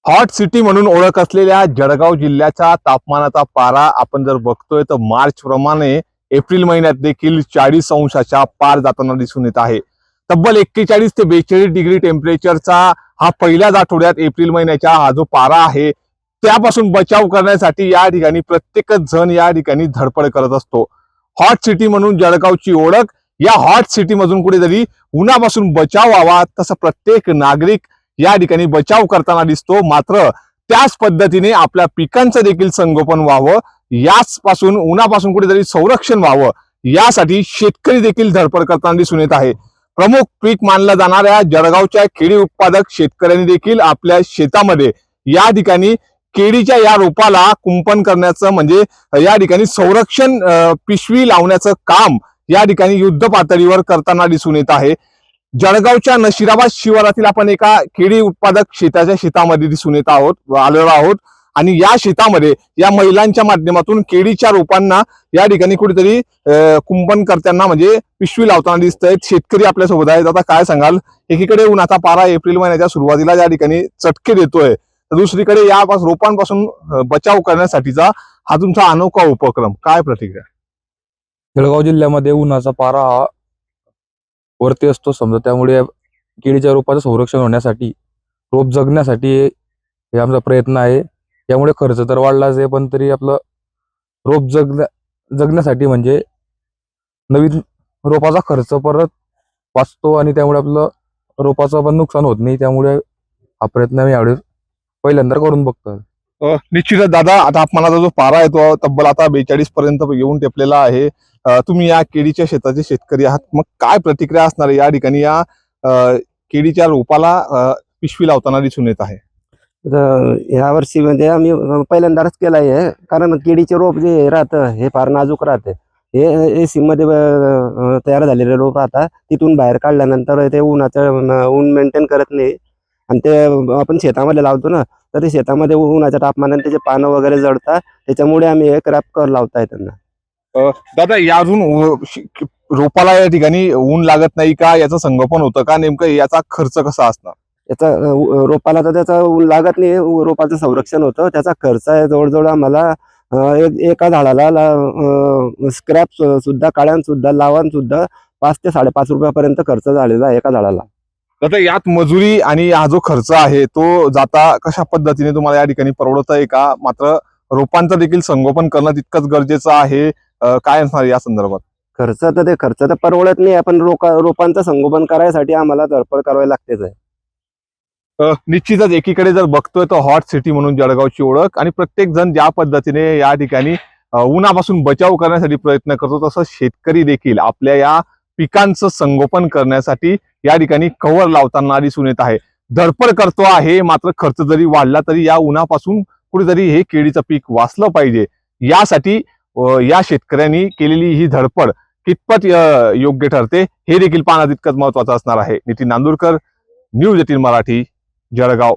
Hot city म्हणून ओळख असलेल्या जळगाव जिल्ह्याचा तापमानाचा पारा आपण जर बघतोय तर मार्च प्रमाणे एप्रिल महिन्यात देखील 40 अंशाच्या पार जाताना दिसून येत आहे। तब्बल 41 ते 42 डिग्री टेम्परेचरचा हा पहिल्याच आठवड्यात एप्रिल महिन्याचा हा जो पारा आहे त्यापासून बचाव करण्यासाठी या ठिकाणी प्रत्येकच जण या ठिकाणी धडपड करत असतो। हॉट सिटी म्हणून जळगावची ओळख, या हॉट सिटी मधून कुठेतरी उन्हापासून बचाव व्हावा तसं प्रत्येक नागरिक या ठिकाणी बचाव करताना दिसतो। मात्र त्याच पद्धतीने आपल्या पिकांचं देखील संगोपन व्हावं, याच पासून उन्हापासून कुठेतरी संरक्षण व्हावं यासाठी शेतकरी देखील धडपड करताना दिसून येत आहे। प्रमुख पीक मानलं जाणाऱ्या जळगावच्या केळी उत्पादक शेतकऱ्यांनी देखील आपल्या शेतामध्ये या ठिकाणी केळीच्या या रोपाला कुंपण करण्याचं म्हणजे या ठिकाणी संरक्षण पिशवी लावण्याचं काम या ठिकाणी युद्ध पातळीवर करताना दिसून येत आहे। जळगावच्या नशिराबाद शिवारातील आपण एका केळी उत्पादक शेतामध्ये दिसून येत आलेलो आहोत आणि या शेतामध्ये या महिलांच्या माध्यमातून केळीच्या रोपांना या ठिकाणी कुठेतरी कुंपण करताना म्हणजे पिशवी लावताना दिसत आहेत। शेतकरी आपल्यासोबत आहेत। आता काय सांगाल, एकीकडे उन्हाचा पारा एप्रिल महिन्याच्या सुरुवातीला या ठिकाणी चटके देतोय, तर दुसरीकडे या रोपांपासून बचाव करण्यासाठीचा हा तुमचा अनोखा उपक्रम, काय प्रतिक्रिया? जळगाव जिल्ह्यामध्ये उन्हाचा पारा हा वरती असतो समजा, त्यामुळे केळीच्या रोपाचं संरक्षण होण्यासाठी, रोप जगण्यासाठी हे आमचा प्रयत्न आहे। यामुळे खर्च तर वाढलाच आहे, पण तरी आपलं रोप जगण्यासाठी म्हणजे नवीन रोपाचा खर्च परत वाचतो आणि त्यामुळे आपलं रोपाचं पण नुकसान होत नाही। त्यामुळे हा प्रयत्न मी यावेळी पहिल्यांदा करून बघतो। निश्चितच दादा, तापमानाचा जो पारा आहे तो तब्बल आता 42 पर्यंत येऊन टेपलेला आहे। तुम्ही या केळीच्या शेताचे शेतकरी आहात, मग काय प्रतिक्रिया असणार आहे या ठिकाणी या केळीच्या रोपाला पिशवी लावताना दिसून येत आहे? ह्या वर्षी म्हणजे आम्ही पहिल्यांदाच केलं आहे, कारण केळीचे रोप जे राहतं हे फार नाजूक राहते। हे AC मध्ये तयार झालेले रोप राहतात, तिथून बाहेर काढल्यानंतर ते ऊन मेंटेन करत नाही आणि ते आपण शेतामध्ये लावतो ना, तर ते शेतामध्ये उन्हाच्या तापमानाने त्याचे पानं वगैरे जळतात, त्याच्यामुळे आम्ही एक रॅप कर लावताय त्यांना। दादा, या अजून रोपाला या ठिकाणी ऊन लागत नाही का, याचं संगोपन होतं का, नेमकं याचा खर्च कसा असणार? याचा रोपाला तर त्याचा ऊन लागत नाही, रोपाचं संरक्षण होतं। त्याचा खर्च आहे जवळजवळ आम्हाला एका झाडाला स्क्रॅप सुद्धा, काड्यां सुद्धा, लावण सुद्धा 5 ते 5.5 रुपयापर्यंत खर्च झालेला आहे एका झाडाला। आता यात मजुरी आणि हा जो खर्च आहे तो जाता कशा पद्धतीने तुम्हाला या ठिकाणी परवडत आहे का, मात्र रोपांचं देखील संगोपन करणं तितकंच गरजेचं आहे, काय असणार या संदर्भात? खर्च तर परवडत नाही, आपण रोपांचं संगोपन करायसाठी आम्हाला धडपड करावी लागतेच आहे। निश्चितच एकीकडे जर बघतोय तर हॉट सिटी म्हणून जळगावची ओळख आणि प्रत्येक जण ज्या पद्धतीने या ठिकाणी उन्हापासून बचाव करण्यासाठी प्रयत्न करतो, तसं शेतकरी देखील आपल्या या पिकांचं संगोपन करण्यासाठी या ठिकाणी कव्हर लावताना दिसून येत आहे, धडपड करतो आहे। मात्र खर्च जरी वाढला तरी या उन्हापासून कुठेतरी हे केळीचं पीक वाचलं पाहिजे, यासाठी या शेतकऱ्यांनी केलेली ही धडपड कितपत योग्य ठरते हे देखील पाहणं तितकंच महत्वाचं असणार आहे। नितीन नांदुरकर, न्यूज 18 मराठी, जळगाव।